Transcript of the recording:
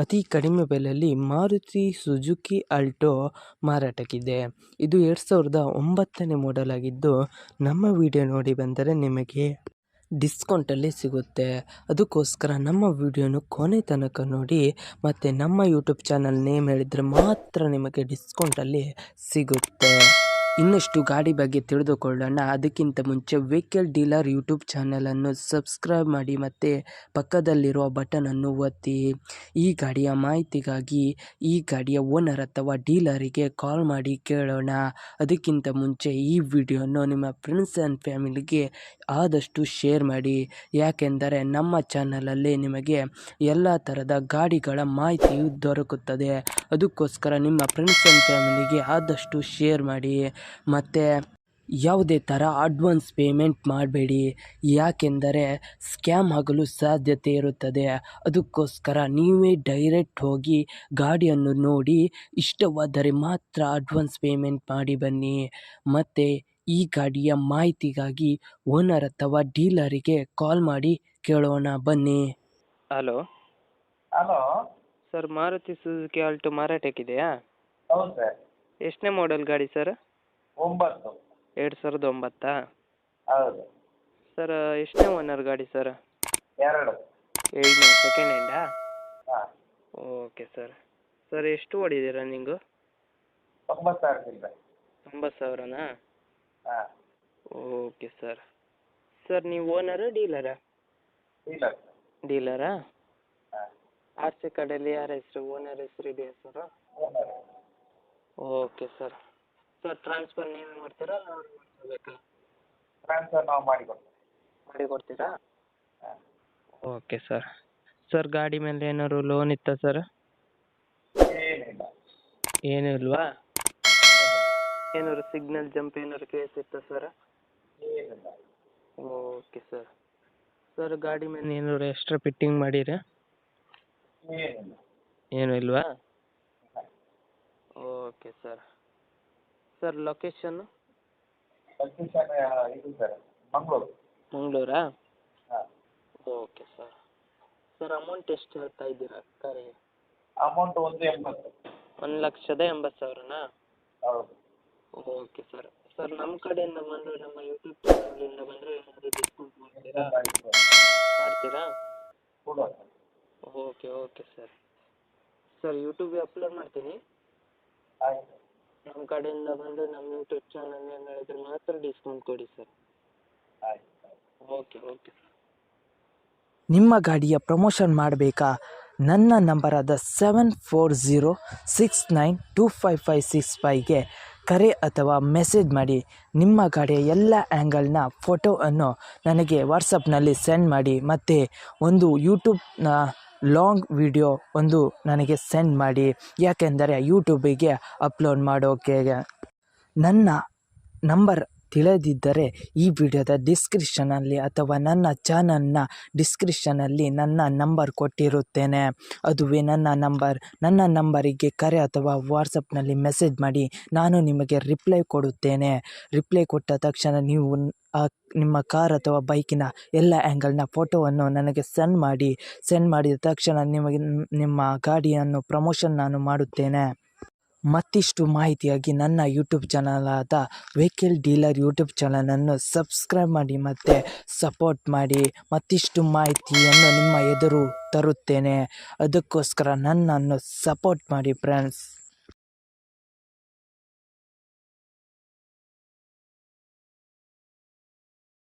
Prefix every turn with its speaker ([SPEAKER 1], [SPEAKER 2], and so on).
[SPEAKER 1] ಅತಿ ಕಡಿಮೆ ಬೆಲೆಯಲ್ಲಿ ಮಾರುತಿ ಸುಜುಕಿ ಆಲ್ಟೋ ಮಾರಾಟಕ್ಕಿದೆ. ಇದು 2009ನೇ ಮಾಡೆಲ್ ಆಗಿದ್ದು, ನಮ್ಮ ವಿಡಿಯೋ ನೋಡಿ ಬಂದರೆ ನಿಮಗೆ ಡಿಸ್ಕೌಂಟಲ್ಲಿ ಸಿಗುತ್ತೆ. ಅದಕ್ಕೋಸ್ಕರ ನಮ್ಮ ವಿಡಿಯೋನು ಕೊನೆ ತನಕ ನೋಡಿ, ಮತ್ತು ನಮ್ಮ ಯೂಟ್ಯೂಬ್ ಚಾನಲ್ ನೇಮ್ ಹೇಳಿದರೆ ಮಾತ್ರ ನಿಮಗೆ ಡಿಸ್ಕೌಂಟಲ್ಲಿ ಸಿಗುತ್ತೆ. ಇನ್ನಷ್ಟು ಗಾಡಿ ಬಗ್ಗೆ ತಿಳಿದುಕೊಳ್ಳೋಣ. ಅದಕ್ಕಿಂತ ಮುಂಚೆ ವೆಹಿಕಲ್ ಡೀಲರ್ ಯೂಟ್ಯೂಬ್ ಚಾನಲನ್ನು ಸಬ್ಸ್ಕ್ರೈಬ್ ಮಾಡಿ ಮತ್ತು ಪಕ್ಕದಲ್ಲಿರುವ ಬಟನನ್ನು ಒತ್ತಿ. ಈ ಗಾಡಿಯ ಮಾಹಿತಿಗಾಗಿ ಈ ಗಾಡಿಯ ಓನರ್ ಅಥವಾ ಡೀಲರಿಗೆ ಕಾಲ್ ಮಾಡಿ ಕೇಳೋಣ. ಅದಕ್ಕಿಂತ ಮುಂಚೆ ಈ ವಿಡಿಯೋನು ನಿಮ್ಮ ಫ್ರೆಂಡ್ಸ್ ಆ್ಯಂಡ್ ಫ್ಯಾಮಿಲಿಗೆ ಆದಷ್ಟು ಶೇರ್ ಮಾಡಿ, ಯಾಕೆಂದರೆ ನಮ್ಮ ಚಾನಲಲ್ಲಿ ನಿಮಗೆ ಎಲ್ಲ ಥರದ ಗಾಡಿಗಳ ಮಾಹಿತಿಯು ದೊರಕುತ್ತದೆ. ಅದಕ್ಕೋಸ್ಕರ ನಿಮ್ಮ ಫ್ರೆಂಡ್ಸ್ ಆ್ಯಂಡ್ ಫ್ಯಾಮಿಲಿಗೆ ಆದಷ್ಟು ಶೇರ್ ಮಾಡಿ. ಮತ್ತು ಯಾವುದೇ ಥರ ಅಡ್ವಾನ್ಸ್ ಪೇಮೆಂಟ್ ಮಾಡಬೇಡಿ, ಯಾಕೆಂದರೆ ಸ್ಕ್ಯಾಮ್ ಆಗಲು ಸಾಧ್ಯತೆ ಇರುತ್ತದೆ. ಅದಕ್ಕೋಸ್ಕರ ನೀವೇ ಡೈರೆಕ್ಟ್ ಹೋಗಿ ಗಾಡಿಯನ್ನು ನೋಡಿ ಇಷ್ಟವಾದರೆ ಮಾತ್ರ ಅಡ್ವಾನ್ಸ್ ಪೇಮೆಂಟ್ ಮಾಡಿ ಬನ್ನಿ. ಮತ್ತು ಈ ಗಾಡಿಯ ಮಾಹಿತಿಗಾಗಿ ಓನರ್ ಅಥವಾ ಡೀಲರಿಗೆ ಕಾಲ್ ಮಾಡಿ ಕೇಳೋಣ ಬನ್ನಿ. Hello sir, Maruti Suzuki Alto ಮಾರಾಟಕ್ಕಿದೆಯಾ?
[SPEAKER 2] ಹೌದು ಸರ್.
[SPEAKER 1] ಎಷ್ಟನೇ ಮಾಡೆಲ್ ಗಾಡಿ ಸರ್?
[SPEAKER 2] 9.
[SPEAKER 1] 2009?
[SPEAKER 2] ಹೌದು
[SPEAKER 1] ಸರ್, ಎಷ್ಟನೇ ಓನರ್ ಗಾಡಿ ಸರ್?
[SPEAKER 2] 2.
[SPEAKER 1] ಎರಡನೇ, ಸೆಕೆಂಡ್ ಹ್ಯಾಂಡಾ?
[SPEAKER 2] ಹಾಂ,
[SPEAKER 1] ಓಕೆ ಸರ್. ಸರ್, ಎಷ್ಟು ಓಡಿದೆ ರನ್ನಿಂಗು?
[SPEAKER 2] 90,000 ಚಿಲ್ಲರೆ.
[SPEAKER 1] 90,000ನಾ?
[SPEAKER 2] ಹಾಂ,
[SPEAKER 1] ಓಕೆ ಸರ್. ಸರ್, ನೀವು ಓನರಾ ಡೀಲರಾ?
[SPEAKER 2] ಡೀಲರ್.
[SPEAKER 1] ಡೀಲರಾ?
[SPEAKER 2] ಹಾಂ,
[SPEAKER 1] ಆರ್ ಸಿ ಕಾರ್ಡಲ್ಲಿ ಯಾರ ಹೆಸರು? ಓನರ್ ಹೆಸರು ಇದೆಯಾ sir?
[SPEAKER 2] Owner.
[SPEAKER 1] Okay sir. Sir, transfer ನೀವೇ ಮಾಡ್ತೀರಾ ಅಲ್ಲ ಅವ್ರು ಮಾಡ್ಕೋಬೇಕಾ?
[SPEAKER 2] ಟ್ರಾನ್ಸ್ಫರ್ ನಾವು
[SPEAKER 1] ಮಾಡಿ ಕೊಡ್ತೀರಾ?
[SPEAKER 2] ಹಾಂ,
[SPEAKER 1] ಓಕೆ ಸರ್. ಸರ್, ಗಾಡಿ ಮೇಲೆ ಏನಾದ್ರು ಲೋನ್ ಇತ್ತಾ ಸರ್?
[SPEAKER 2] ಏನಿಲ್ಲ.
[SPEAKER 1] ಏನೂ ಇಲ್ವಾ? ಏನಾದ್ರು ಸಿಗ್ನಲ್ ಜಂಪ್ ಏನಾದ್ರು ಕೇಸ್ ಇತ್ತಾ ಸರ್?
[SPEAKER 2] ಏನಿಲ್ಲ.
[SPEAKER 1] Okay sir. ಸರ್, ಗಾಡಿ ಮೇಲೆ ಏನಾದ್ರು ಎಕ್ಸ್ಟ್ರಾ ಫಿಟ್ಟಿಂಗ್ ಮಾಡಿರಾ?
[SPEAKER 2] ಏನಿಲ್ಲ.
[SPEAKER 1] ಏನೂ ಇಲ್ವಾ?
[SPEAKER 2] ಹಾಂ.
[SPEAKER 1] Okay sir. Sir, location?
[SPEAKER 2] Location ಇದು ಸರ್, ಮಂಗಳೂರು.
[SPEAKER 1] ಮಂಗಳೂರಾ?
[SPEAKER 2] ಹಾಂ.
[SPEAKER 1] Okay sir. ಸರ್, ಅಮೌಂಟ್ ಎಷ್ಟು ಹೇಳ್ತಾ ಇದ್ದೀರಾ ಕಾರಿಗೆ?
[SPEAKER 2] ಅಮೌಂಟ್ 180.
[SPEAKER 1] 1,80,000ನಾ?
[SPEAKER 2] ಹೌದು.
[SPEAKER 1] Okay sir. ಸರ್, ನಮ್ಮ ಕಡೆಯಿಂದ ಬಂದರೆ, ನಮ್ಮ ಯೂಟ್ಯೂಬ್ ಚಾನಲಿಂದ ಬಂದರೆ ಏನಾದರೂ ಡಿಸ್ಕೌಂಟ್ ಮಾಡ್ತೀರಾ? ಮಾಡ್ತೀರಾ?
[SPEAKER 2] ಕೊಡುವ.
[SPEAKER 1] Okay sir. ಸರ್, ಯೂಟ್ಯೂಬಿಗೆ ಅಪ್ಲೋಡ್ ಮಾಡ್ತೀನಿ.
[SPEAKER 2] ಆಯ್ತು.
[SPEAKER 1] ನಮ್ಮ ಕಡೆಯಿಂದ ಬಂದು ನಮ್ಮ ಯೂಟ್ಯೂಬ್ ಚಾನಲ್ ಏನು ಹೇಳಿದ್ರೆ ಮಾತ್ರ ಡಿಸ್ಕೌಂಟ್ ಕೊಡಿ ಸರ್.
[SPEAKER 2] ಆಯ್ತು.
[SPEAKER 1] Okay sir.
[SPEAKER 3] ನಿಮ್ಮ ಗಾಡಿಯ ಪ್ರಮೋಷನ್ ಮಾಡಬೇಕಾ? ನನ್ನ ನಂಬರಾದ 7406925565ಗೆ ಕರೆ ಅಥವಾ ಮೆಸೇಜ್ ಮಾಡಿ. ನಿಮ್ಮ ಗಾಡಿಯ ಎಲ್ಲ ಆ್ಯಂಗಲ್ನ ಫೋಟೋವನ್ನು ನನಗೆ ವಾಟ್ಸಪ್ನಲ್ಲಿ ಸೆಂಡ್ ಮಾಡಿ, ಮತ್ತು ಒಂದು ಯೂಟ್ಯೂಬ್ನ ಲಾಂಗ್ ವಿಡಿಯೋ ಒಂದು ನನಗೆ ಸೆಂಡ್ ಮಾಡಿ, ಯಾಕೆಂದರೆ ಯೂಟ್ಯೂಬಿಗೆ ಅಪ್ಲೋಡ್ ಮಾಡೋಕೆ. ನನ್ನ ನಂಬರ್ ತಿಳಿದಿದ್ದರೆ ಈ ವಿಡಿಯೋದ ಡಿಸ್ಕ್ರಿಪ್ಷನಲ್ಲಿ ಅಥವಾ ನನ್ನ ಚಾನಲ್ನ ಡಿಸ್ಕ್ರಿಪ್ಷನಲ್ಲಿ ನನ್ನ ನಂಬರ್ ಕೊಟ್ಟಿರುತ್ತೇನೆ. ಅದುವೇ ನನ್ನ ನಂಬರ್. ನನ್ನ ನಂಬರಿಗೆ ಕರೆ ಅಥವಾ ವಾಟ್ಸಪ್ನಲ್ಲಿ ಮೆಸೇಜ್ ಮಾಡಿ, ನಾನು ನಿಮಗೆ ರಿಪ್ಲೈ ಕೊಡುತ್ತೇನೆ. ರಿಪ್ಲೈ ಕೊಟ್ಟ ತಕ್ಷಣ ನೀವು ನಿಮ್ಮ ಕಾರ್ ಅಥವಾ ಬೈಕಿನ ಎಲ್ಲ ಆ್ಯಂಗಲ್ನ ಫೋಟೋವನ್ನು ನನಗೆ ಸೆಂಡ್ ಮಾಡಿದ ತಕ್ಷಣ ನಿಮಗೆ ನಿಮ್ಮ ಗಾಡಿಯನ್ನು ಪ್ರಮೋಷನ್ ನಾನು ಮಾಡುತ್ತೇನೆ. ಮತ್ತಿಷ್ಟು ಮಾಹಿತಿಯಾಗಿ ನನ್ನ ಯೂಟ್ಯೂಬ್ ಚಾನಲಾದ ವೆಹಿಕಲ್ ಡೀಲರ್ ಯೂಟ್ಯೂಬ್ ಚಾನಲನ್ನು ಸಬ್ಸ್ಕ್ರೈಬ್ ಮಾಡಿ ಮತ್ತು ಸಪೋರ್ಟ್ ಮಾಡಿ. ಮತ್ತಿಷ್ಟು ಮಾಹಿತಿಯನ್ನು ನಿಮ್ಮ ಎದುರು ತರುತ್ತೇನೆ. ಅದಕ್ಕೋಸ್ಕರ ನನ್ನನ್ನು ಸಪೋರ್ಟ್ ಮಾಡಿ ಫ್ರೆಂಡ್ಸ್.